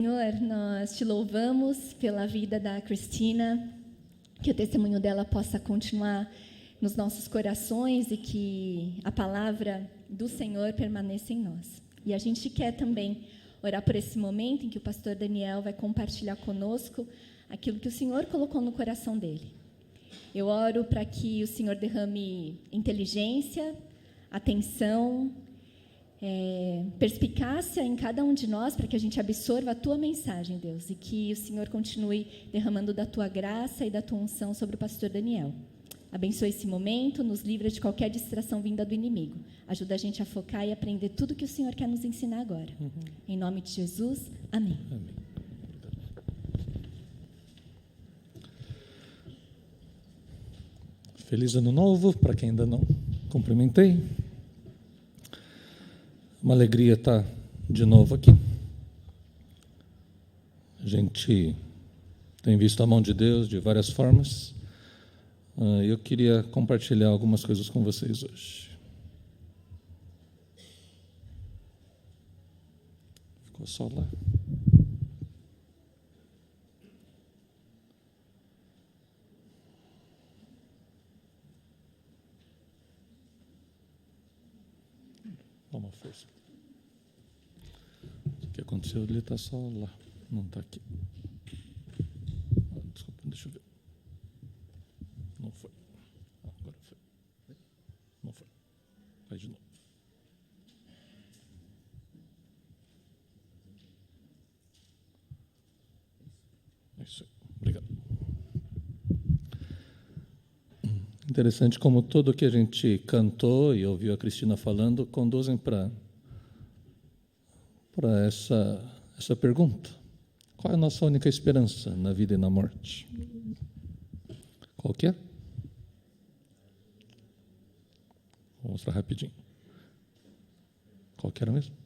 Senhor, nós te louvamos pela vida da Cristina, que o testemunho dela possa continuar nos nossos corações e que a palavra do Senhor permaneça em nós. E a gente quer também orar por esse momento em que o pastor Daniel vai compartilhar conosco aquilo que o Senhor colocou no coração dele. Eu oro para que o Senhor derrame inteligência, atenção, perspicácia em cada um de nós, para que a gente absorva a Tua mensagem, Deus, e que o Senhor continue derramando da Tua graça e da Tua unção sobre o pastor Daniel. Abençoe esse momento, nos livra de qualquer distração vinda do inimigo. Ajuda a gente a focar e aprender tudo que o Senhor quer nos ensinar agora. Em nome de Jesus, amém. Amém. Feliz Ano Novo, para quem ainda não cumprimentei. Uma alegria estar de novo aqui. A gente tem visto a mão de Deus de várias formas. Eu queria compartilhar algumas coisas com vocês hoje. Ficou só lá. Dá uma força. O que aconteceu? Ele está só lá, não está aqui. Desculpa, deixa eu ver. Não foi. Agora foi. Não foi. Faz de novo. Isso aí. Obrigado. Interessante como tudo que a gente cantou e ouviu a Cristina falando conduzem para essa pergunta. Qual é a nossa única esperança na vida e na morte? Qual que é? Vou mostrar rapidinho. Qual que era mesmo?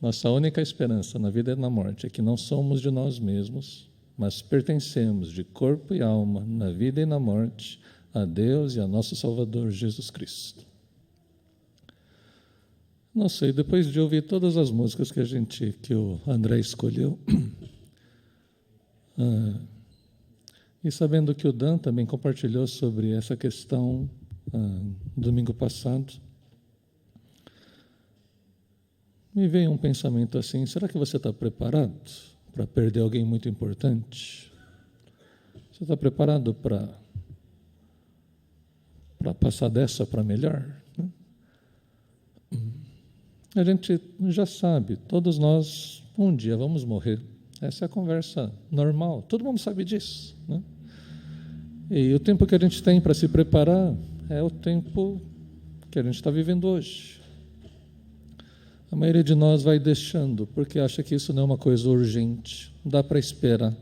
Nossa única esperança na vida e na morte é que não somos de nós mesmos, mas pertencemos de corpo e alma, na vida e na morte, a Deus e a nosso Salvador Jesus Cristo. Não sei, depois de ouvir todas as músicas que o André escolheu, e sabendo que o Dan também compartilhou sobre essa questão domingo passado, me veio um pensamento assim: será que você está preparado para perder alguém muito importante? Você está preparado para passar dessa para melhor? Né? A gente já sabe, todos nós um dia vamos morrer. Essa é a conversa normal, todo mundo sabe disso, né? E o tempo que a gente tem para se preparar é o tempo que a gente está vivendo hoje. A maioria de nós vai deixando, porque acha que isso não é uma coisa urgente, dá para esperar.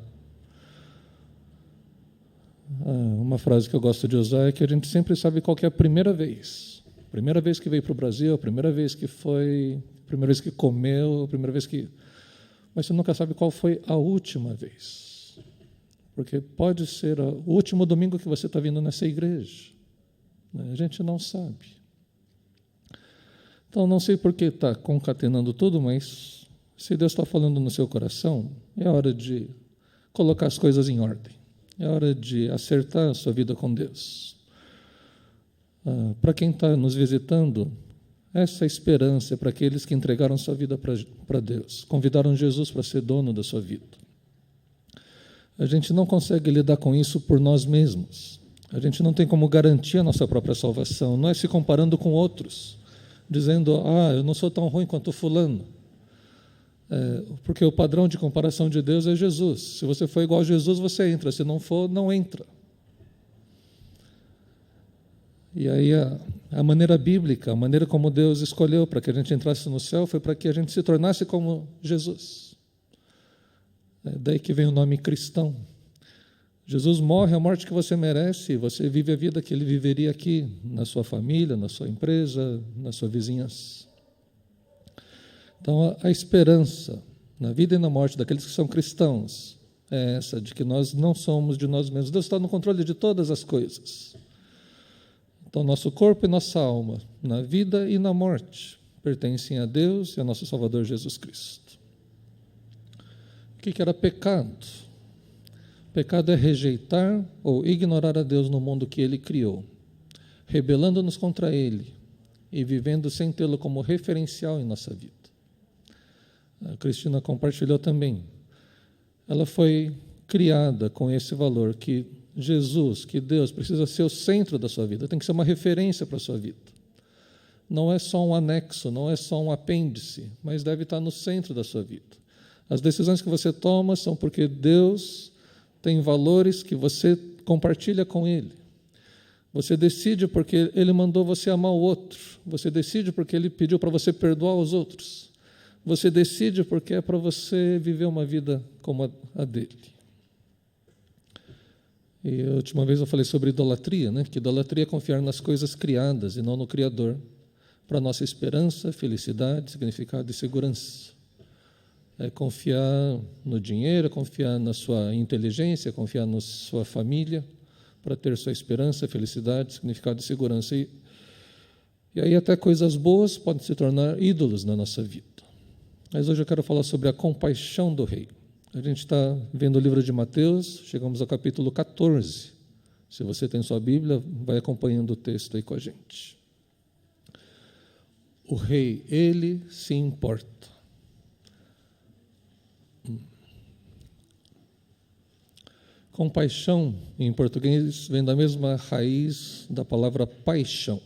Uma frase que eu gosto de usar é que a gente sempre sabe qual que é a primeira vez. Primeira vez que veio para o Brasil, a primeira vez que foi, a primeira vez que comeu, a primeira vez que... Mas você nunca sabe qual foi a última vez. Porque pode ser o último domingo que você está vindo nessa igreja. A gente não sabe. Então, não sei por que está concatenando tudo, mas se Deus está falando no seu coração, é hora de colocar as coisas em ordem. É hora de acertar a sua vida com Deus. Para quem está nos visitando, essa esperança é para aqueles que entregaram sua vida para Deus, convidaram Jesus para ser dono da sua vida. A gente não consegue lidar com isso por nós mesmos. A gente não tem como garantir a nossa própria salvação, não é se comparando com outros, dizendo, eu não sou tão ruim quanto fulano. Porque o padrão de comparação de Deus é Jesus. Se você for igual a Jesus, você entra. Se não for, não entra. E aí a maneira bíblica, a maneira como Deus escolheu para que a gente entrasse no céu, foi para que a gente se tornasse como Jesus. Daí que vem o nome cristão. Jesus morre a morte que você merece, e você vive a vida que ele viveria aqui, na sua família, na sua empresa, na sua vizinhança. Então, a esperança na vida e na morte daqueles que são cristãos é essa, de que nós não somos de nós mesmos. Deus está no controle de todas as coisas. Então, nosso corpo e nossa alma, na vida e na morte, pertencem a Deus e a nosso Salvador Jesus Cristo. O que era pecado? Pecado é rejeitar ou ignorar a Deus no mundo que Ele criou, rebelando-nos contra Ele e vivendo sem tê-lo como referencial em nossa vida. A Cristina compartilhou também. Ela foi criada com esse valor que Jesus, que Deus, precisa ser o centro da sua vida, tem que ser uma referência para a sua vida. Não é só um anexo, não é só um apêndice, mas deve estar no centro da sua vida. As decisões que você toma são porque Deus tem valores que você compartilha com Ele. Você decide porque Ele mandou você amar o outro. Você decide porque Ele pediu para você perdoar os outros. Você decide porque é para você viver uma vida como a dele. E a última vez eu falei sobre idolatria, né? Que idolatria é confiar nas coisas criadas e não no Criador, para nossa esperança, felicidade, significado e segurança. É confiar no dinheiro, confiar na sua inteligência, confiar na sua família, para ter sua esperança, felicidade, significado e segurança. E aí até coisas boas podem se tornar ídolos na nossa vida. Mas hoje eu quero falar sobre a compaixão do rei. A gente está vendo o livro de Mateus, chegamos ao capítulo 14. Se você tem sua Bíblia, vai acompanhando o texto aí com a gente. O rei, ele se importa. Compaixão, em português, vem da mesma raiz da palavra paixão.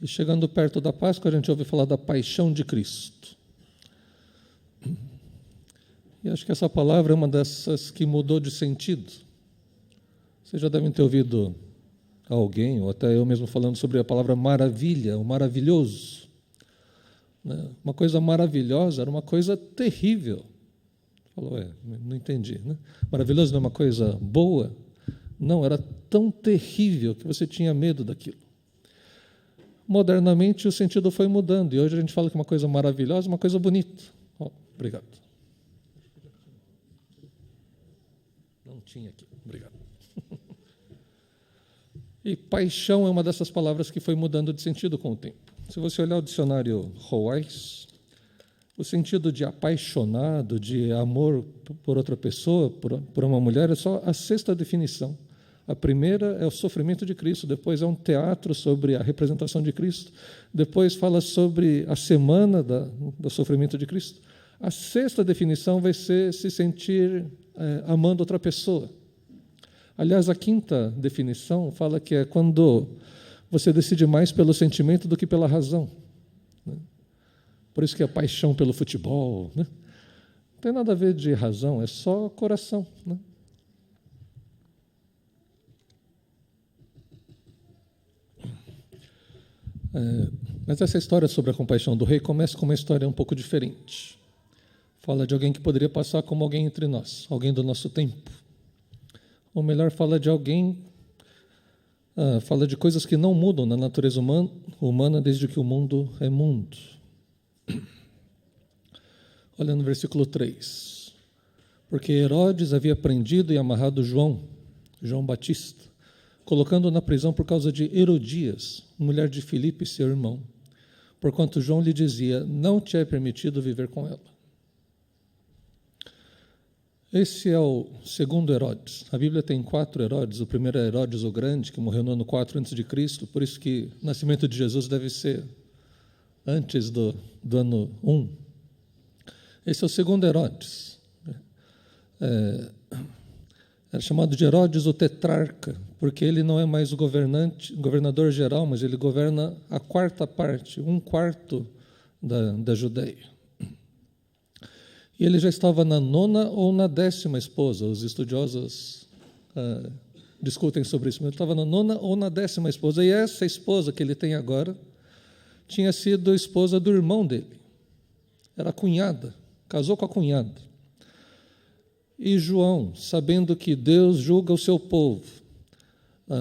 E chegando perto da Páscoa, a gente ouve falar da paixão de Cristo. E acho que essa palavra é uma dessas que mudou de sentido. Vocês já devem ter ouvido alguém, ou até eu mesmo falando sobre a palavra maravilha, o maravilhoso. Uma coisa maravilhosa era uma coisa terrível. Falou, não entendi. Né? Maravilhoso não é uma coisa boa? Não, era tão terrível que você tinha medo daquilo. Modernamente o sentido foi mudando, e hoje a gente fala que uma coisa maravilhosa é uma coisa bonita. Obrigado. Não tinha aqui, obrigado. E paixão é uma dessas palavras que foi mudando de sentido com o tempo. Se você olhar o dicionário Roais, o sentido de apaixonado, de amor por outra pessoa, por uma mulher, é só a sexta definição. A primeira é o sofrimento de Cristo, depois é um teatro sobre a representação de Cristo, depois fala sobre a semana do sofrimento de Cristo. A sexta definição vai ser se sentir amando outra pessoa. Aliás, a quinta definição fala que é quando você decide mais pelo sentimento do que pela razão. Né? Por isso que é paixão pelo futebol. Né? Não tem nada a ver de razão, é só coração. Né? Mas essa história sobre a compaixão do rei começa com uma história um pouco diferente. Fala de alguém que poderia passar como alguém entre nós, alguém do nosso tempo. Ou melhor, fala de alguém, fala de coisas que não mudam na natureza humana desde que o mundo é mundo. Olha no versículo 3. Porque Herodes havia prendido e amarrado João Batista, colocando-o na prisão por causa de Herodias, mulher de Filipe, seu irmão, porquanto João lhe dizia, não te é permitido viver com ela. Esse é o segundo Herodes. A Bíblia tem 4 Herodes. O primeiro é Herodes o Grande, que morreu no ano 4 a.C., por isso que o nascimento de Jesus deve ser antes do ano 1. Esse é o segundo Herodes. Era chamado de Herodes o Tetrarca, porque ele não é mais o governador geral, mas ele governa a 4ª parte, 1/4 da Judeia. E ele já estava na 9ª ou na 10ª esposa. Os estudiosos discutem sobre isso, mas ele estava na 9ª ou na 10ª esposa. E essa esposa que ele tem agora tinha sido esposa do irmão dele. Era cunhada, casou com a cunhada. E João, sabendo que Deus julga o seu povo,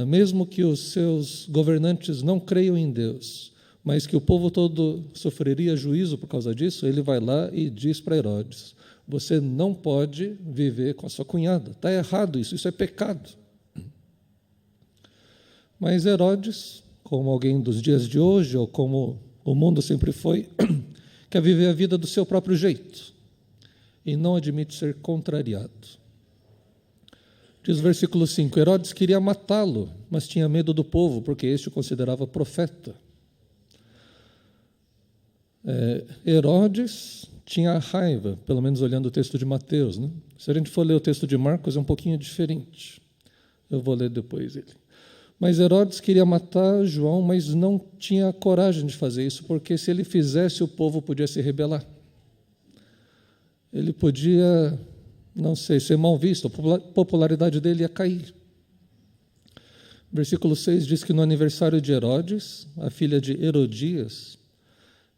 mesmo que os seus governantes não creiam em Deus, mas que o povo todo sofreria juízo por causa disso, ele vai lá e diz para Herodes, você não pode viver com a sua cunhada, está errado isso é pecado. Mas Herodes, como alguém dos dias de hoje, ou como o mundo sempre foi, quer viver a vida do seu próprio jeito e não admite ser contrariado. Diz o versículo 5, Herodes queria matá-lo, mas tinha medo do povo, porque este o considerava profeta. Herodes tinha raiva, pelo menos olhando o texto de Mateus, né? Se a gente for ler o texto de Marcos, é um pouquinho diferente. Eu vou ler depois ele. Mas Herodes queria matar João, mas não tinha coragem de fazer isso, porque se ele fizesse, o povo podia se rebelar. Ele podia, não sei, ser mal visto, a popularidade dele ia cair. Versículo 6 diz que no aniversário de Herodes, a filha de Herodias,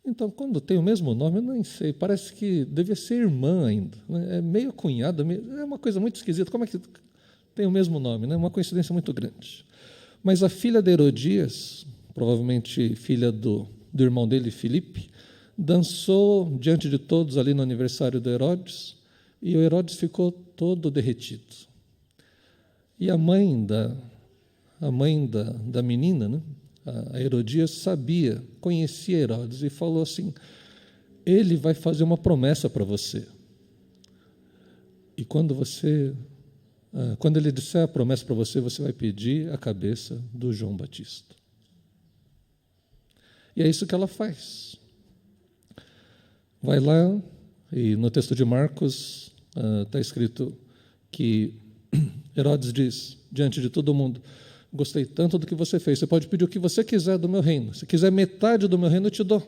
então, quando tem o mesmo nome, eu nem sei, parece que devia ser irmã ainda, né? É meio cunhada, é uma coisa muito esquisita, como é que tem o mesmo nome, né? Uma coincidência muito grande. Mas a filha de Herodias, provavelmente filha do irmão dele, Filipe, dançou diante de todos ali no aniversário de Herodes, e o Herodes ficou todo derretido. E a mãe da menina, né? A Herodias sabia, conhecia Herodes e falou assim, ele vai fazer uma promessa para você. E quando ele disser a promessa para você, você vai pedir a cabeça do João Batista. E é isso que ela faz. Vai lá, e no texto de Marcos está escrito que Herodes diz, diante de todo mundo, gostei tanto do que você fez, você pode pedir o que você quiser do meu reino, se quiser metade do meu reino, eu te dou.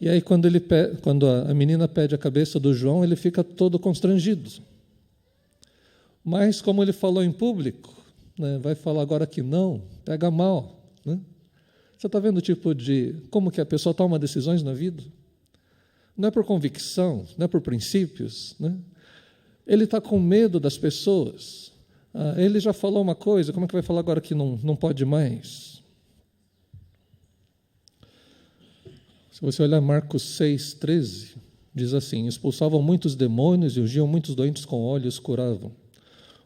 E aí, quando a menina pede a cabeça do João, ele fica todo constrangido. Mas, como ele falou em público, né, vai falar agora que não, pega mal. Né? Você está vendo o tipo de... como que a pessoa toma decisões na vida? Não é por convicção, não é por princípios. Né? Ele está com medo das pessoas. Ele já falou uma coisa, como é que vai falar agora que não pode mais? Se você olhar Marcos 6,13, diz assim, expulsavam muitos demônios e ungiam muitos doentes com óleo e os curavam.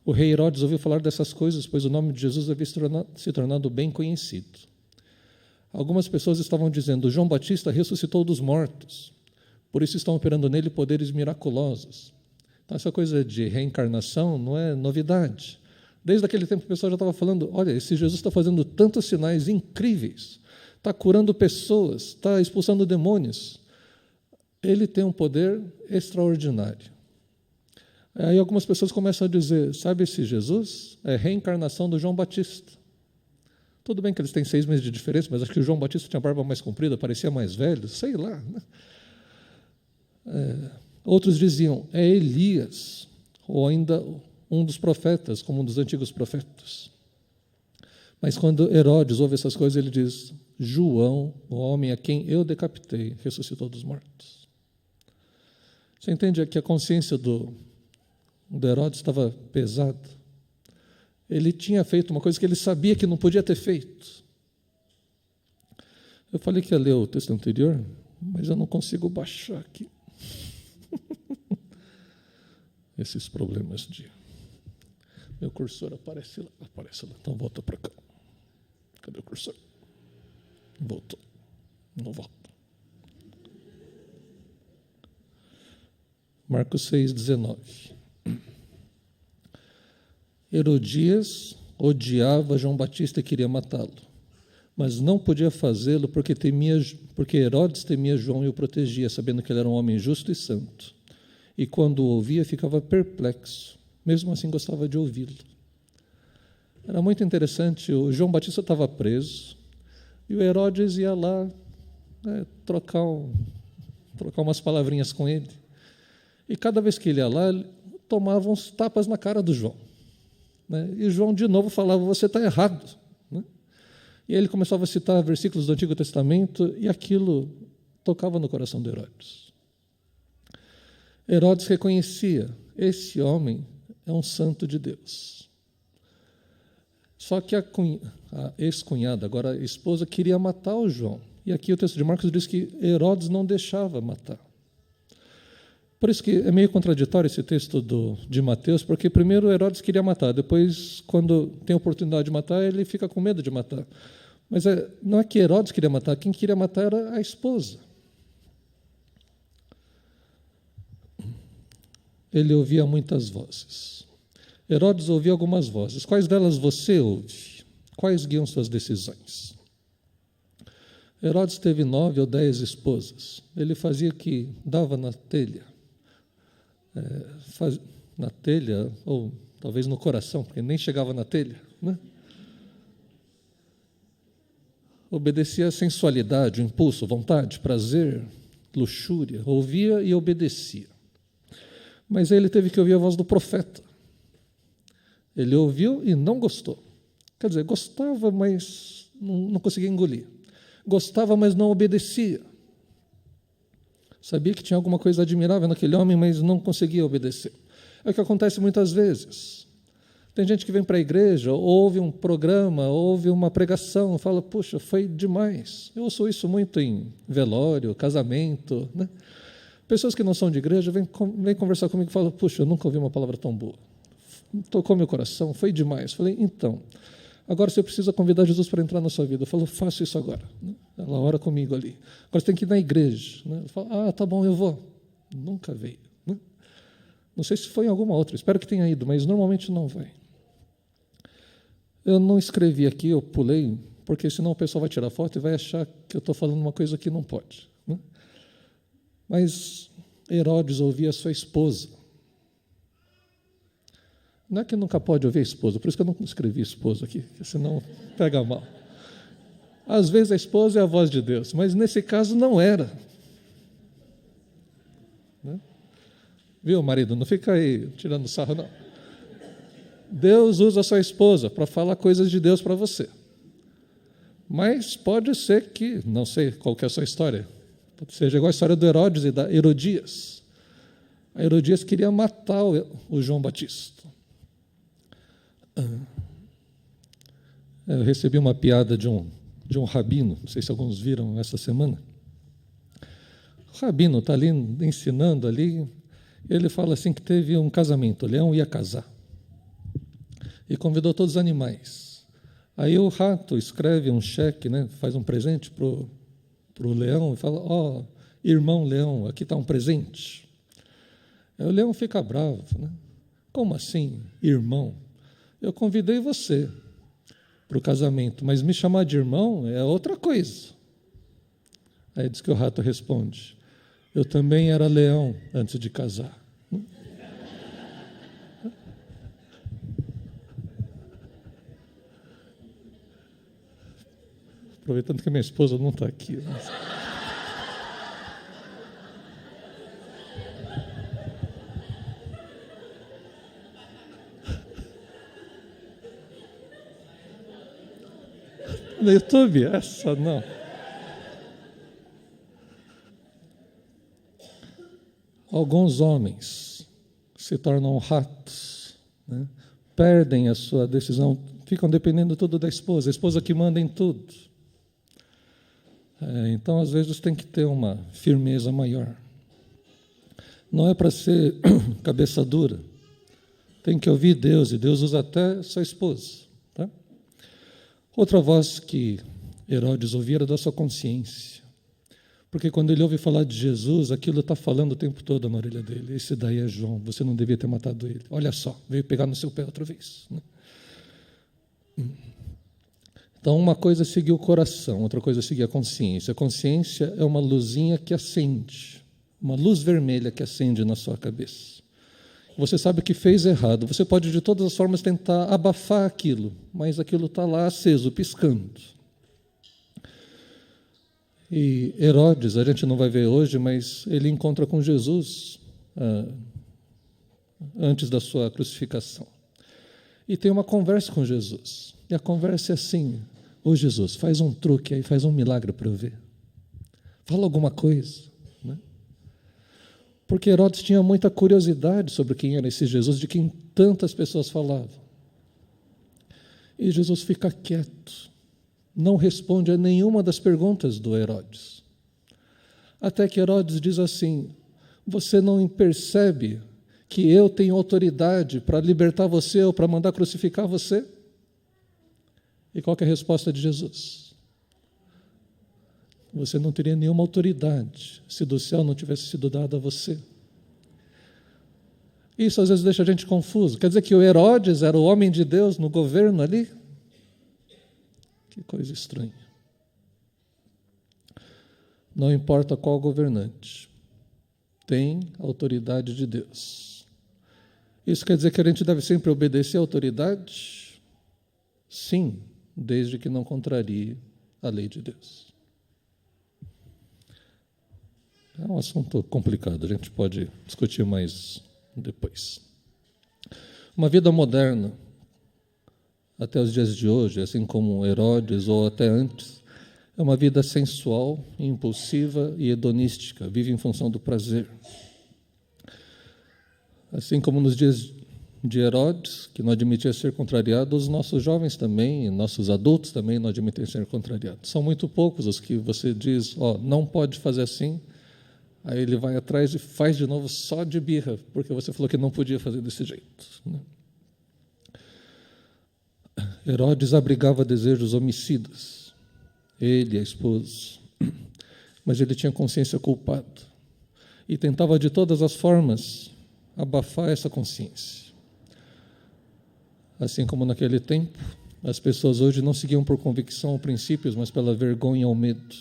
O rei Herodes ouviu falar dessas coisas, pois o nome de Jesus havia se tornado bem conhecido. Algumas pessoas estavam dizendo, João Batista ressuscitou dos mortos, por isso estão operando nele poderes miraculosos. Então, essa coisa de reencarnação não é novidade. Desde aquele tempo, o pessoal já estava falando, olha, esse Jesus está fazendo tantos sinais incríveis, está curando pessoas, está expulsando demônios. Ele tem um poder extraordinário. Aí algumas pessoas começam a dizer, sabe esse Jesus? É a reencarnação do João Batista. Tudo bem que eles têm 6 meses de diferença, mas acho que o João Batista tinha barba mais comprida, parecia mais velho, sei lá. Né? Outros diziam, é Elias, ou ainda um dos profetas, como um dos antigos profetas. Mas quando Herodes ouve essas coisas, ele diz, João, o homem a quem eu decapitei, ressuscitou dos mortos. Você entende que a consciência do Herodes estava pesada? Ele tinha feito uma coisa que ele sabia que não podia ter feito. Eu falei que ia ler o texto anterior, mas eu não consigo baixar aqui. Esses problemas de... Meu cursor aparece lá. Então volta para cá. Cadê o cursor? Voltou. Não volta. Marcos 6,19. Herodias odiava João Batista e queria matá-lo, mas não podia fazê-lo porque Herodes temia João e o protegia, sabendo que ele era um homem justo e santo. E quando o ouvia, ficava perplexo. Mesmo assim, gostava de ouvi-lo. Era muito interessante, o João Batista estava preso, e o Herodes ia lá trocar umas palavrinhas com ele. E cada vez que ele ia lá, ele tomava uns tapas na cara do João. Né? E João, de novo, falava, você está errado. Né? E ele começava a citar versículos do Antigo Testamento, e aquilo tocava no coração de Herodes. Herodes reconhecia, esse homem é um santo de Deus. Só que a ex-cunhada, agora a esposa, queria matar o João. E aqui o texto de Marcos diz que Herodes não deixava matar. Por isso que é meio contraditório esse texto de Mateus, porque primeiro Herodes queria matar, depois, quando tem a oportunidade de matar, ele fica com medo de matar. Mas não é que Herodes queria matar, quem queria matar era a esposa. Ele ouvia muitas vozes. Herodes ouvia algumas vozes. Quais delas você ouve? Quais guiam suas decisões? Herodes teve 9 ou 10 esposas. Ele fazia o que dava na telha. Na telha, ou talvez no coração, porque nem chegava na telha, né? Obedecia à sensualidade, o impulso, vontade, prazer, luxúria, ouvia e obedecia. Mas ele teve que ouvir a voz do profeta. Ele ouviu e não gostou. Quer dizer, gostava, mas não conseguia engolir. Gostava, mas não obedecia. Sabia que tinha alguma coisa admirável naquele homem, mas não conseguia obedecer. É o que acontece muitas vezes. Tem gente que vem para a igreja, ouve um programa, ouve uma pregação, fala, puxa, foi demais. Eu ouço isso muito em velório, casamento, né? Pessoas que não são de igreja vêm conversar comigo e falam, puxa, eu nunca ouvi uma palavra tão boa. Tocou meu coração, foi demais. Falei, então, agora você precisa convidar Jesus para entrar na sua vida. Eu falo, faço isso agora. Ela ora comigo ali. Agora você tem que ir na igreja. Eu falo, tá bom, eu vou. Nunca veio. Não sei se foi em alguma outra, espero que tenha ido, mas normalmente não vai. Eu não escrevi aqui, eu pulei, porque senão o pessoal vai tirar foto e vai achar que eu estou falando uma coisa que não pode. Mas Herodes ouvia a sua esposa. Não é que nunca pode ouvir a esposa, por isso que eu não escrevi esposa aqui, porque senão pega mal. Às vezes a esposa é a voz de Deus, mas nesse caso não era. Viu, marido? Não fica aí tirando sarro, não. Deus usa a sua esposa para falar coisas de Deus para você. Mas pode ser que, não sei qual que é a sua história, pode ser igual a história do Herodes e da Herodias. A Herodias queria matar o João Batista. Eu recebi uma piada de um rabino, não sei se alguns viram essa semana. O rabino está ali ensinando ali, ele fala assim que teve um casamento, o leão ia casar. E convidou todos os animais. Aí o rato escreve um cheque, né, faz um presente para o leão e fala, irmão leão, aqui está um presente. Aí o leão fica bravo. Né? Como assim, irmão? Eu convidei você para o casamento, mas me chamar de irmão é outra coisa. Aí diz que o rato responde, eu também era leão antes de casar. Aproveitando que minha esposa não está aqui. No YouTube, essa não. Alguns homens se tornam ratos, né? Perdem a sua decisão, ficam dependendo tudo da esposa, a esposa que manda em tudo. Então, às vezes, tem que ter uma firmeza maior. Não é para ser cabeça dura. Tem que ouvir Deus, e Deus usa até sua esposa. Tá? Outra voz que Herodes ouvia era da sua consciência. Porque quando ele ouve falar de Jesus, aquilo está falando o tempo todo na orelha dele. Esse daí é João, você não devia ter matado ele. Olha só, veio pegar no seu pé outra vez. Né? Então, uma coisa é seguir o coração, outra coisa é seguir a consciência. A consciência é uma luzinha que acende, uma luz vermelha que acende na sua cabeça. Você sabe que fez errado, você pode de todas as formas tentar abafar aquilo, mas aquilo está lá aceso, piscando. E Herodes, a gente não vai ver hoje, mas ele encontra com Jesus antes da sua crucificação. E tem uma conversa com Jesus. E a conversa é assim, Jesus, faz um truque aí, faz um milagre para eu ver. Fala alguma coisa. Né? Porque Herodes tinha muita curiosidade sobre quem era esse Jesus, de quem tantas pessoas falavam. E Jesus fica quieto, não responde a nenhuma das perguntas do Herodes. Até que Herodes diz assim, Você não percebe que eu tenho autoridade para libertar você ou para mandar crucificar você? E qual que é a resposta de Jesus? Você não teria nenhuma autoridade se do céu não tivesse sido dado a você. Isso às vezes deixa a gente confuso. Quer dizer que o Herodes era o homem de Deus no governo ali? Que coisa estranha. Não importa qual governante, tem a autoridade de Deus. Isso quer dizer que a gente deve sempre obedecer à autoridade? Sim, desde que não contrarie a lei de Deus. É um assunto complicado, a gente pode discutir mais depois. Uma vida moderna, até os dias de hoje, assim como Herodes ou até antes, é uma vida sensual, impulsiva e hedonística, vive em função do prazer. Assim como nos dias de Herodes, que não admitia ser contrariado, os nossos jovens também, nossos adultos também não admitem ser contrariados. São muito poucos os que você diz, não pode fazer assim, aí ele vai atrás e faz de novo só de birra, porque você falou que não podia fazer desse jeito. Herodes abrigava desejos homicidas, ele e a esposa, mas ele tinha consciência culpada e tentava de todas as formas abafar essa consciência. Assim como naquele tempo, as pessoas hoje não seguiam por convicção ou princípios, mas pela vergonha ou medo.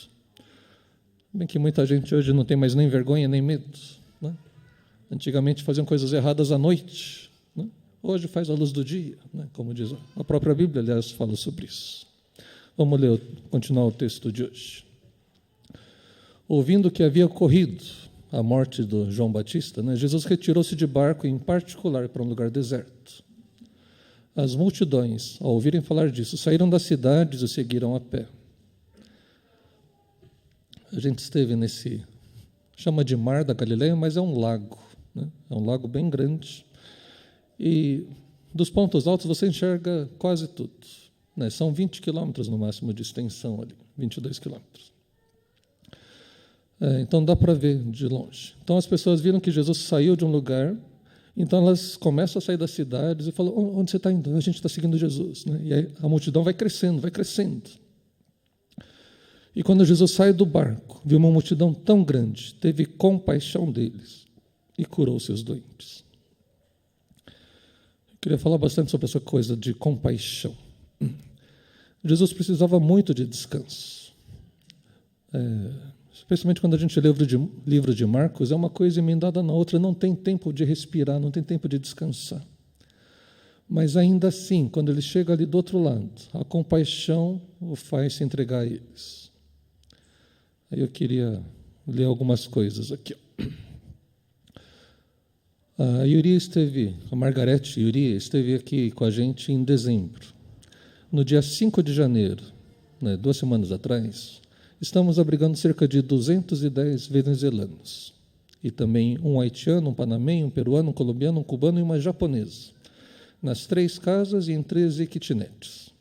Bem que muita gente hoje não tem mais nem vergonha nem medo, né? Antigamente faziam coisas erradas à noite, né? Hoje faz à luz do dia, né? Como diz a própria Bíblia, aliás, fala sobre isso. Vamos continuar o texto de hoje. Ouvindo que havia ocorrido a morte do João Batista, né, Jesus retirou-se de barco, em particular, para um lugar deserto. As multidões, ao ouvirem falar disso, saíram das cidades e seguiram a pé. A gente esteve nesse, chama de Mar da Galileia, mas é um lago, né? É um lago bem grande. E dos pontos altos você enxerga quase tudo, né? São 20 quilômetros no máximo de extensão ali, 22 quilômetros. Então dá para ver de longe. Então as pessoas viram que Jesus saiu de um lugar, então elas começam a sair das cidades e falam, onde você está indo? A gente está seguindo Jesus, né? E aí a multidão vai crescendo, vai crescendo. E quando Jesus sai do barco, viu uma multidão tão grande, teve compaixão deles e curou seus doentes. Eu queria falar bastante sobre essa coisa de compaixão. Jesus precisava muito de descanso. Especialmente quando a gente lê o livro de Marcos, é uma coisa emendada na outra, não tem tempo de respirar, não tem tempo de descansar. Mas ainda assim, quando ele chega ali do outro lado, a compaixão o faz se entregar a eles. Aí eu queria ler algumas coisas aqui. A Margarete Yuria esteve aqui com a gente em dezembro. No dia 5 de janeiro, 2 semanas atrás, estamos abrigando cerca de 210 venezuelanos. E também um haitiano, um panamenho, um peruano, um colombiano, um cubano e uma japonesa. Nas 3 casas e em 13 kitnetes.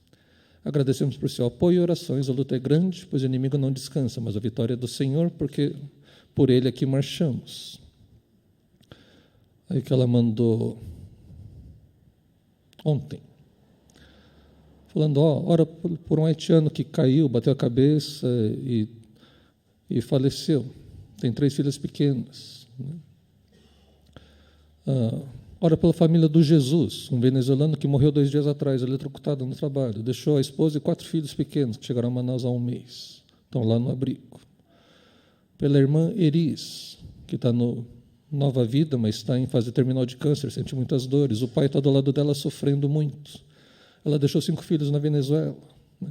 Agradecemos por seu apoio e orações. A luta é grande, pois o inimigo não descansa, mas a vitória é do Senhor, porque por ele aqui marchamos. Aí que ela mandou ontem, falando, ora por um haitiano que caiu, bateu a cabeça e faleceu. Tem 3 filhas pequenas. Ora pela família do Jesus, um venezuelano que morreu 2 dias atrás, eletrocutado no trabalho. Deixou a esposa e 4 filhos pequenos, que chegaram a Manaus há 1 mês. Estão lá no abrigo. Pela irmã Eris, que está no Nova Vida, mas está em fase terminal de câncer, sente muitas dores. O pai está do lado dela sofrendo muito. Ela deixou 5 filhos na Venezuela. Né?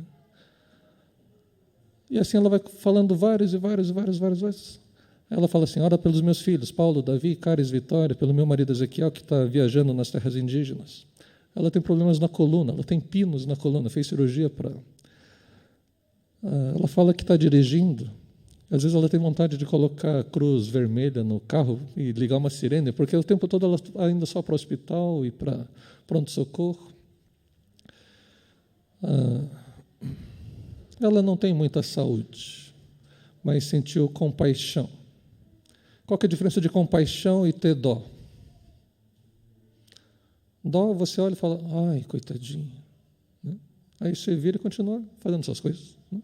E assim ela vai falando vários. Ela fala assim, ora pelos meus filhos, Paulo, Davi, Caris, Vitória, pelo meu marido Ezequiel, que está viajando nas terras indígenas. Ela tem problemas na coluna, ela tem pinos na coluna, fez cirurgia para... Ela fala que está dirigindo, às vezes ela tem vontade de colocar a cruz vermelha no carro e ligar uma sirene, porque o tempo todo ela ainda só para o hospital e para pronto-socorro. Ela não tem muita saúde, mas sentiu compaixão. Qual que é a diferença de compaixão e ter dó? Dó, você olha e fala, ai, coitadinho. Né? Aí você vira e continua fazendo suas coisas. Né?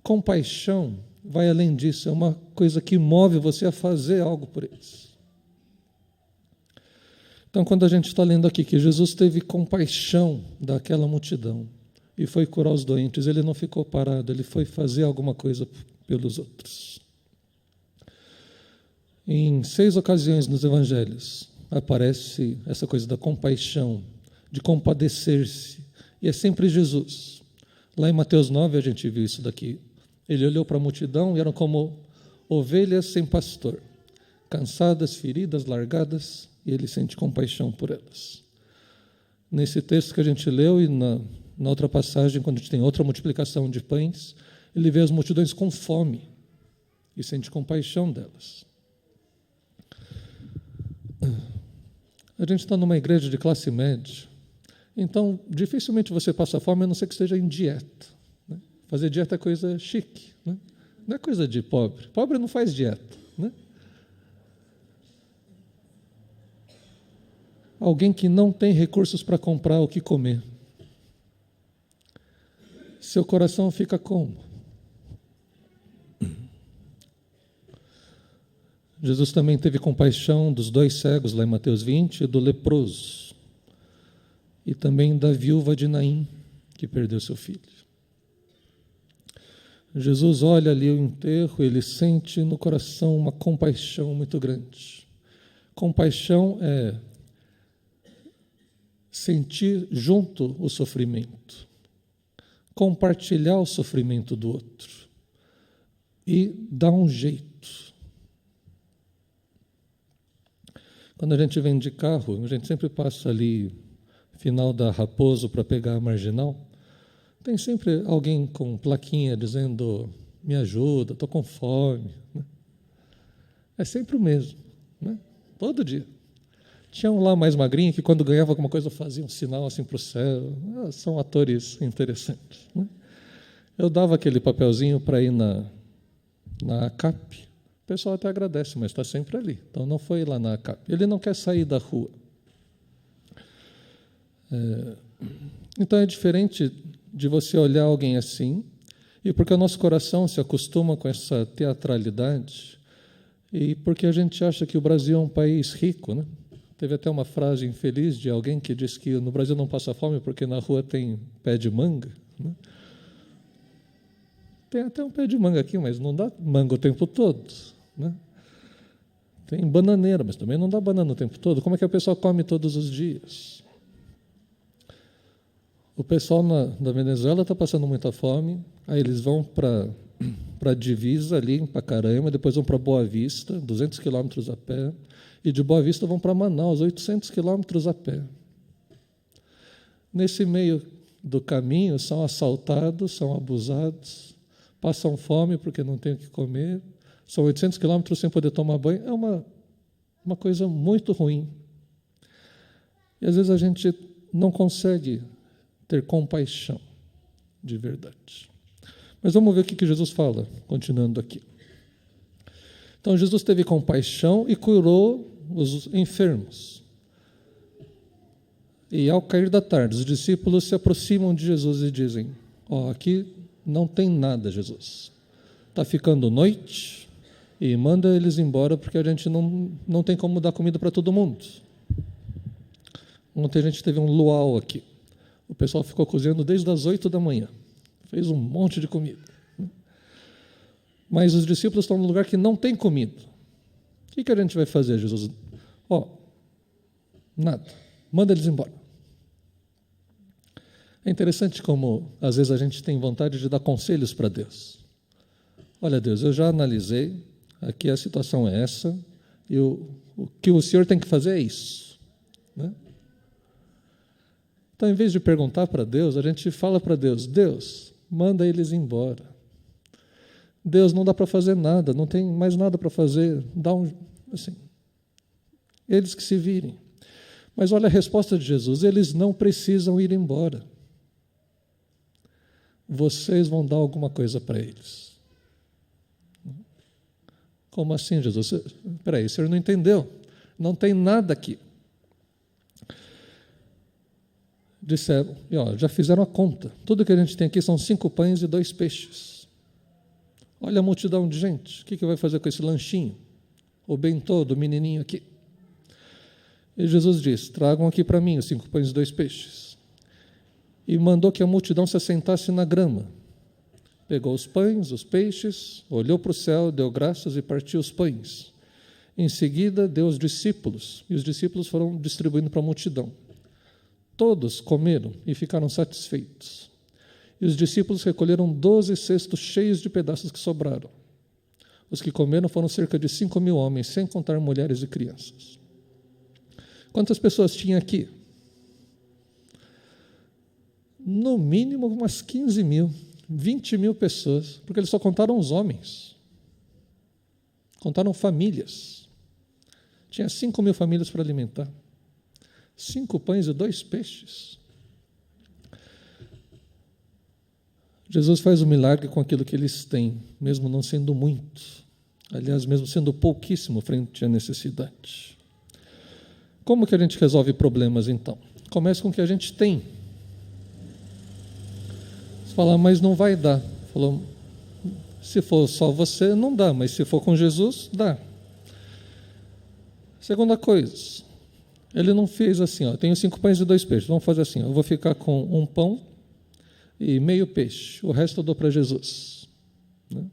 Compaixão vai além disso, é uma coisa que move você a fazer algo por eles. Então, quando a gente está lendo aqui que Jesus teve compaixão daquela multidão e foi curar os doentes, ele não ficou parado, ele foi fazer alguma coisa pelos outros. Em 6 ocasiões nos evangelhos aparece essa coisa da compaixão, de compadecer-se, e é sempre Jesus. Lá em Mateus 9 a gente viu isso daqui. Ele olhou para a multidão e eram como ovelhas sem pastor, cansadas, feridas, largadas, e ele sente compaixão por elas. Nesse texto que a gente leu e na outra passagem, quando a gente tem outra multiplicação de pães, ele vê as multidões com fome e sente compaixão delas. A gente está numa igreja de classe média, então dificilmente você passa fome, a não ser que esteja em dieta. Né? Fazer dieta é coisa chique, né? Não é coisa de pobre. Pobre não faz dieta. Né? Alguém que não tem recursos para comprar o que comer, seu coração fica como? Jesus também teve compaixão dos 2 cegos, lá em Mateus 20, e do leproso, e também da viúva de Naim, que perdeu seu filho. Jesus olha ali o enterro, ele sente no coração uma compaixão muito grande. Compaixão é sentir junto o sofrimento, compartilhar o sofrimento do outro e dar um jeito. Quando a gente vem de carro, a gente sempre passa ali, final da Raposo, para pegar a Marginal, tem sempre alguém com plaquinha dizendo, me ajuda, estou com fome. Né? É sempre o mesmo, né? Todo dia. Tinha um lá mais magrinho que quando ganhava alguma coisa fazia um sinal assim para o céu. São atores interessantes. Né? Eu dava aquele papelzinho para ir na ACAP. O pessoal até agradece, mas está sempre ali. Então, não foi lá na ACAP. Ele não quer sair da rua. Então, é diferente de você olhar alguém assim, e porque o nosso coração se acostuma com essa teatralidade, e porque a gente acha que o Brasil é um país rico. Né? Teve até uma frase infeliz de alguém que disse que no Brasil não passa fome porque na rua tem pé de manga. Né? Tem até um pé de manga aqui, mas não dá manga o tempo todo. Né? Tem bananeira, mas também não dá banana o tempo todo. Como é que a pessoa come todos os dias? O pessoal da Venezuela está passando muita fome, aí eles vão para a divisa ali em Pacaraima, depois vão para Boa Vista, 200 quilômetros a pé, e de Boa Vista vão para Manaus, 800 quilômetros a pé. Nesse meio do caminho são assaltados, são abusados, passam fome porque não têm o que comer, são 800 quilômetros sem poder tomar banho, é uma coisa muito ruim. E às vezes a gente não consegue ter compaixão de verdade. Mas vamos ver o que Jesus fala, continuando aqui. Então, Jesus teve compaixão e curou os enfermos. E ao cair da tarde, os discípulos se aproximam de Jesus e dizem, aqui não tem nada, Jesus. Está ficando noite, e manda eles embora porque a gente não tem como dar comida para todo mundo. Ontem a gente teve um luau aqui. O pessoal ficou cozinhando desde as 8 da manhã. Fez um monte de comida. Mas os discípulos estão num lugar que não tem comida. O que a gente vai fazer, Jesus? Nada. Manda eles embora. É interessante como, às vezes, a gente tem vontade de dar conselhos para Deus. Olha, Deus, eu já analisei, aqui a situação é essa, e o que o Senhor tem que fazer é isso. Né? Então, em vez de perguntar para Deus, a gente fala para Deus, Deus, manda eles embora. Deus, não dá para fazer nada, não tem mais nada para fazer, assim, eles que se virem. Mas olha a resposta de Jesus, eles não precisam ir embora. Vocês vão dar alguma coisa para eles. Como assim, Jesus? Espera aí, o senhor não entendeu. Não tem nada aqui. Disseram, já fizeram a conta. Tudo que a gente tem aqui são 5 pães e 2 peixes. Olha a multidão de gente. O que vai fazer com esse lanchinho? O bentô do menininho aqui. E Jesus disse, tragam aqui para mim os 5 pães e 2 peixes. E mandou que a multidão se assentasse na grama. Pegou os pães, os peixes, olhou para o céu, deu graças e partiu os pães. Em seguida, deu aos discípulos, e os discípulos foram distribuindo para a multidão. Todos comeram e ficaram satisfeitos. E os discípulos recolheram 12 cestos cheios de pedaços que sobraram. Os que comeram foram cerca de 5.000 homens, sem contar mulheres e crianças. Quantas pessoas tinha aqui? No mínimo umas 15.000, 20.000 pessoas, porque eles só contaram os homens. Contaram famílias. Tinha 5.000 famílias para alimentar. 5 pães e 2 peixes. Jesus faz um milagre com aquilo que eles têm, mesmo não sendo muito. Aliás, mesmo sendo pouquíssimo frente à necessidade. Como que a gente resolve problemas, então? Começa com o que a gente tem. Você fala, mas não vai dar. Falou, se for só você, não dá, mas se for com Jesus, dá. Segunda coisa, ele não fez assim, tenho 5 pães e 2 peixes, vamos fazer assim, eu vou ficar com 1 pão e meio peixe, o resto eu dou para Jesus. Né?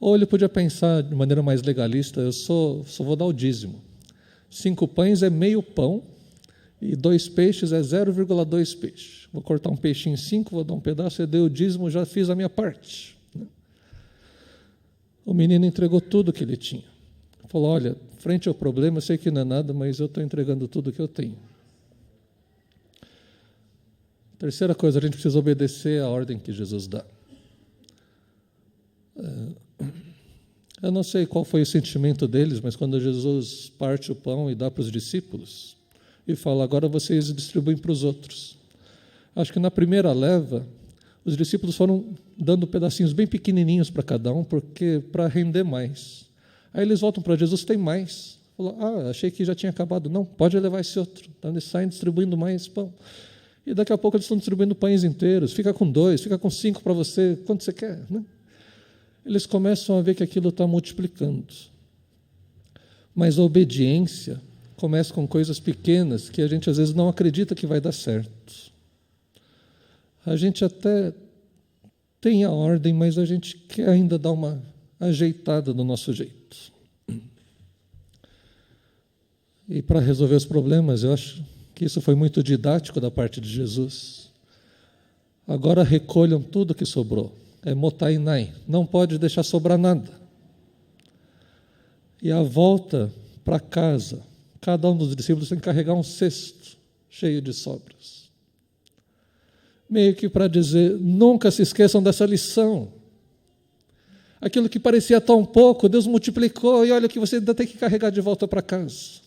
Ou ele podia pensar de maneira mais legalista, eu só vou dar o dízimo. 5 pães é meio pão e 2 peixes é 0,2 peixe. Vou cortar um peixinho em 5, vou dar um pedaço, eu dei o dízimo, já fiz a minha parte. Né? O menino entregou tudo que ele tinha. Falou, olha, frente ao problema, eu sei que não é nada, mas eu estou entregando tudo que eu tenho. Terceira coisa, a gente precisa obedecer à ordem que Jesus dá. Eu não sei qual foi o sentimento deles, mas quando Jesus parte o pão e dá para os discípulos, e fala, agora vocês distribuem para os outros. Acho que na primeira leva, os discípulos foram dando pedacinhos bem pequenininhos para cada um, porque para render mais. Aí eles voltam para Jesus, tem mais. Falou, achei que já tinha acabado. Não, pode levar esse outro. Então eles saem distribuindo mais pão. E daqui a pouco eles estão distribuindo pães inteiros. Fica com 2, fica com 5 para você, quanto você quer. Né? Eles começam a ver que aquilo está multiplicando. Mas a obediência começa com coisas pequenas que a gente às vezes não acredita que vai dar certo. A gente até tem a ordem, mas a gente quer ainda dar uma ajeitada do nosso jeito. E para resolver os problemas, eu acho que isso foi muito didático da parte de Jesus. Agora recolham tudo que sobrou. É motainai, não pode deixar sobrar nada. E a volta para casa, cada um dos discípulos tem que carregar um cesto cheio de sobras. Meio que para dizer, nunca se esqueçam dessa lição. Aquilo que parecia tão pouco, Deus multiplicou, e olha que você ainda tem que carregar de volta para casa.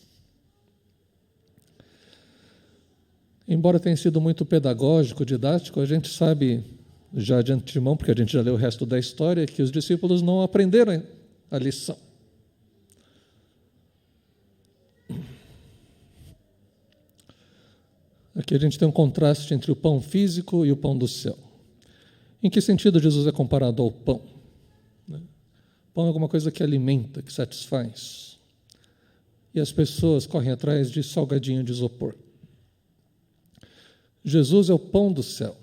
Embora tenha sido muito pedagógico, didático, a gente sabe já de antemão, porque a gente já leu o resto da história, que os discípulos não aprenderam a lição. Aqui a gente tem um contraste entre o pão físico e o pão do céu. Em que sentido Jesus é comparado ao pão? Pão é alguma coisa que alimenta, que satisfaz. E as pessoas correm atrás de salgadinho de isopor. Jesus é o pão do céu.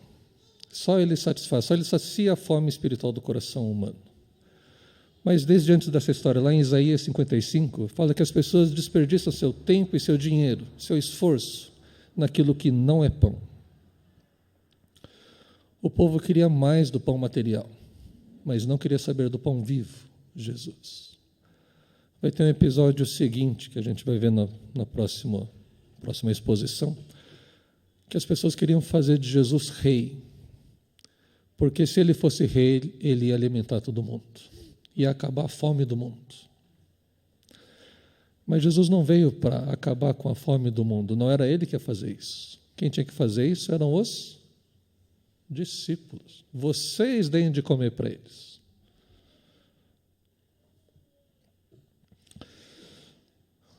Só Ele satisfaz, só Ele sacia a fome espiritual do coração humano. Mas desde antes dessa história, lá em Isaías 55, fala que as pessoas desperdiçam seu tempo e seu dinheiro, seu esforço, naquilo que não é pão. O povo queria mais do pão material, mas não queria saber do pão vivo, Jesus. Vai ter um episódio seguinte, que a gente vai ver na próxima exposição, que as pessoas queriam fazer de Jesus rei, porque se ele fosse rei, ele ia alimentar todo mundo, ia acabar a fome do mundo. Mas Jesus não veio para acabar com a fome do mundo, não era ele que ia fazer isso. Quem tinha que fazer isso eram os discípulos. Vocês deem de comer para eles.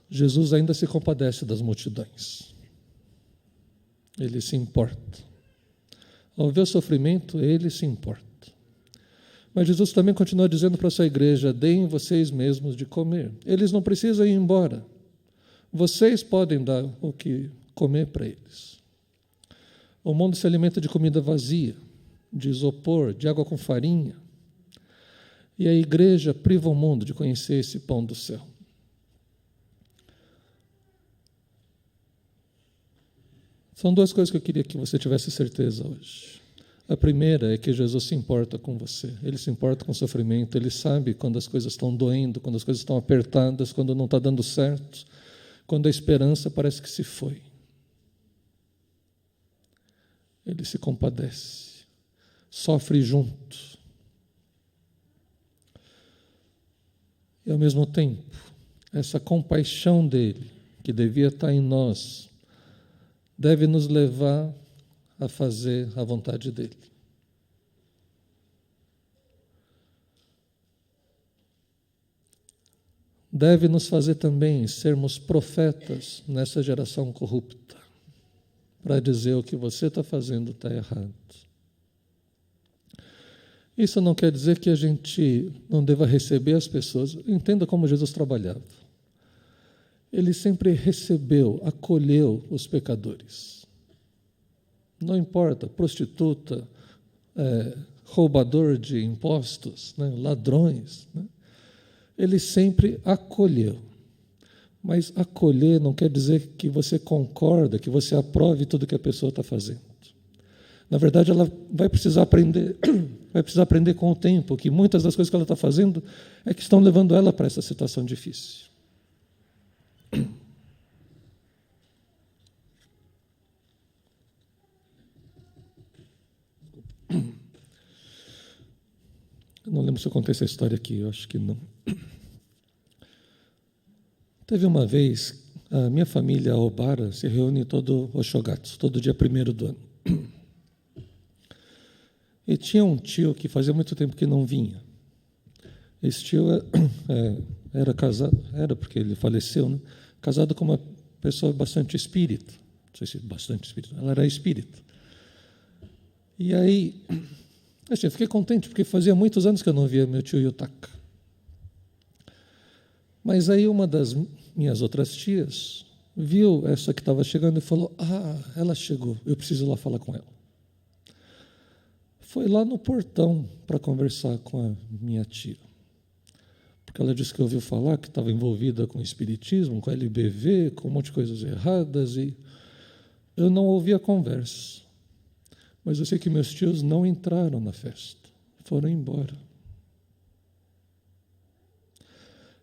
Jesus ainda se compadece das multidões. Ele se importa. Ao ver o sofrimento, ele se importa. Mas Jesus também continua dizendo para a sua igreja: deem vocês mesmos de comer. Eles não precisam ir embora. Vocês podem dar o que comer para eles. O mundo se alimenta de comida vazia, de isopor, de água com farinha. E a igreja priva o mundo de conhecer esse pão do céu. São duas coisas que eu queria que você tivesse certeza hoje. A primeira é que Jesus se importa com você. Ele se importa com o sofrimento. Ele sabe quando as coisas estão doendo, quando as coisas estão apertadas, quando não está dando certo, quando a esperança parece que se foi. Ele se compadece, sofre junto. E, ao mesmo tempo, essa compaixão dele, que devia estar em nós, deve nos levar a fazer a vontade dele. Deve nos fazer também sermos profetas nessa geração corrupta, para dizer: o que você está fazendo está errado. Isso não quer dizer que a gente não deva receber as pessoas. Entenda como Jesus trabalhava. Ele sempre recebeu, acolheu os pecadores. Não importa, prostituta, roubador de impostos, né, ladrões, né? Ele sempre acolheu. Mas acolher não quer dizer que você concorda, que você aprove tudo que a pessoa está fazendo. Na verdade, ela vai precisar aprender com o tempo que muitas das coisas que ela está fazendo é que estão levando ela para essa situação difícil. Eu não lembro se eu contei essa história aqui, eu acho que não. Teve uma vez, a minha família, a Obara, se reúne todo o Shogatsu, todo dia 1º do ano. E tinha um tio que fazia muito tempo que não vinha. Esse tio era casado, porque ele faleceu, né? Casado com uma pessoa bastante espírita. Não sei se bastante espírita, ela era espírita. E aí, assim, eu fiquei contente, porque fazia muitos anos que eu não via meu tio Yutaka. Mas aí uma das minhas outras tias viu essa que estava chegando e falou: ela chegou, eu preciso ir lá falar com ela. Foi lá no portão para conversar com a minha tia. Porque ela disse que ouviu falar que estava envolvida com espiritismo, com LBV, com um monte de coisas erradas, e eu não ouvi a conversa. Mas eu sei que meus tios não entraram na festa, foram embora.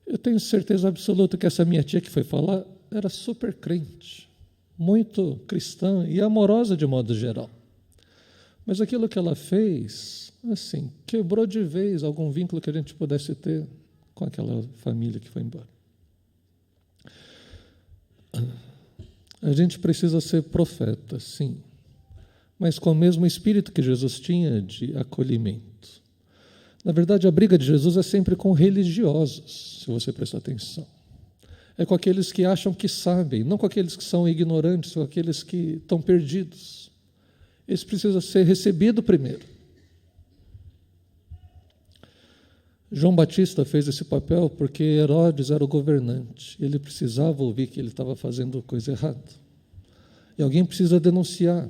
Eu tenho certeza absoluta que essa minha tia que foi falar era super crente, muito cristã e amorosa de modo geral. Mas aquilo que ela fez, assim, quebrou de vez algum vínculo que a gente pudesse ter com aquela família que foi embora. A gente precisa ser profeta, sim, mas com o mesmo espírito que Jesus tinha de acolhimento. Na verdade, a briga de Jesus é sempre com religiosos, se você prestar atenção. É com aqueles que acham que sabem, não com aqueles que são ignorantes, com aqueles que estão perdidos. Esse precisa ser recebido primeiro. João Batista fez esse papel porque Herodes era o governante. Ele precisava ouvir que ele estava fazendo coisa errada. E alguém precisa denunciar.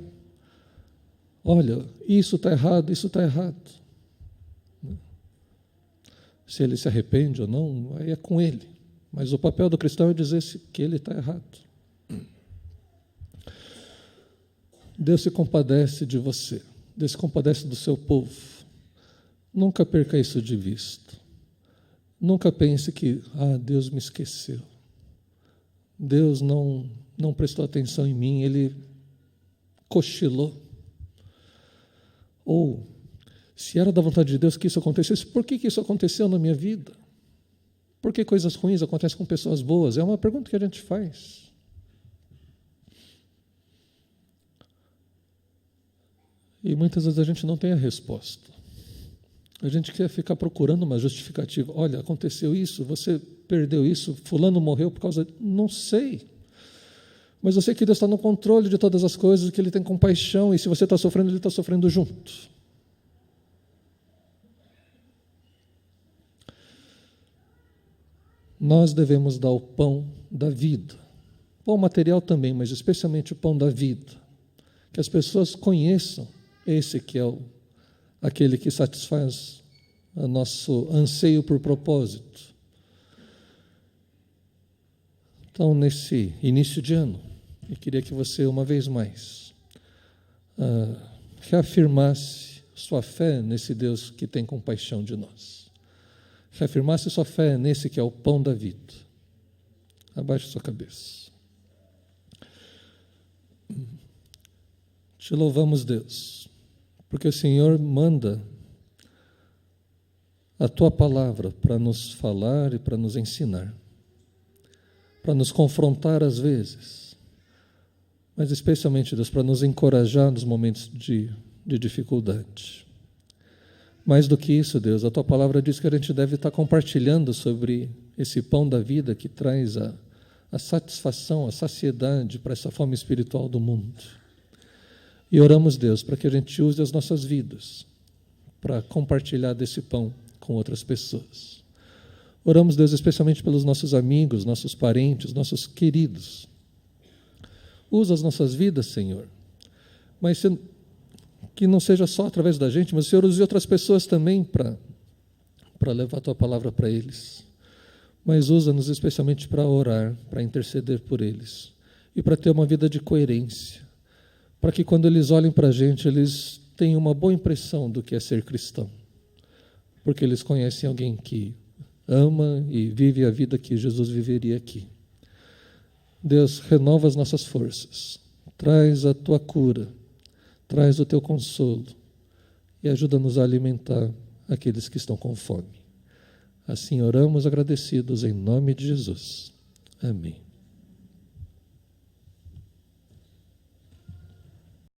Olha, isso está errado, isso está errado. Se ele se arrepende ou não, aí é com ele. Mas o papel do cristão é dizer que ele está errado. Deus se compadece de você. Deus se compadece do seu povo. Nunca perca isso de vista. Nunca pense que, Deus me esqueceu. Deus não prestou atenção em mim, Ele cochilou. Ou, se era da vontade de Deus que isso acontecesse, por que isso aconteceu na minha vida? Por que coisas ruins acontecem com pessoas boas? É uma pergunta que a gente faz. E muitas vezes a gente não tem a resposta. A gente quer ficar procurando uma justificativa. Olha, aconteceu isso, você perdeu isso, fulano morreu por causa... Não sei. Mas eu sei que Deus está no controle de todas as coisas, que Ele tem compaixão, e se você está sofrendo, Ele está sofrendo junto. Nós devemos dar o pão da vida. Pão material também, mas especialmente o pão da vida. Que as pessoas conheçam esse que é aquele que satisfaz o nosso anseio por propósito. Então, nesse início de ano, eu queria que você, uma vez mais, reafirmasse sua fé nesse Deus que tem compaixão de nós. Reafirmasse sua fé nesse que é o pão da vida. Abaixe sua cabeça. Te louvamos, Deus, porque o Senhor manda a Tua palavra para nos falar e para nos ensinar, para nos confrontar às vezes, mas especialmente, Deus, para nos encorajar nos momentos de dificuldade. Mais do que isso, Deus, a Tua palavra diz que a gente deve estar compartilhando sobre esse pão da vida que traz a satisfação, a saciedade para essa fome espiritual do mundo. E oramos, Deus, para que a gente use as nossas vidas para compartilhar desse pão com outras pessoas. Oramos, Deus, especialmente pelos nossos amigos, nossos parentes, nossos queridos. Usa as nossas vidas, Senhor, mas que não seja só através da gente, mas o Senhor use outras pessoas também para levar a Tua palavra para eles. Mas usa-nos especialmente para orar, para interceder por eles e para ter uma vida de coerência, para que quando eles olhem para a gente, eles tenham uma boa impressão do que é ser cristão, porque eles conhecem alguém que ama e vive a vida que Jesus viveria aqui. Deus, renova as nossas forças, traz a Tua cura, traz o Teu consolo e ajuda-nos a alimentar aqueles que estão com fome. Assim oramos agradecidos em nome de Jesus. Amém.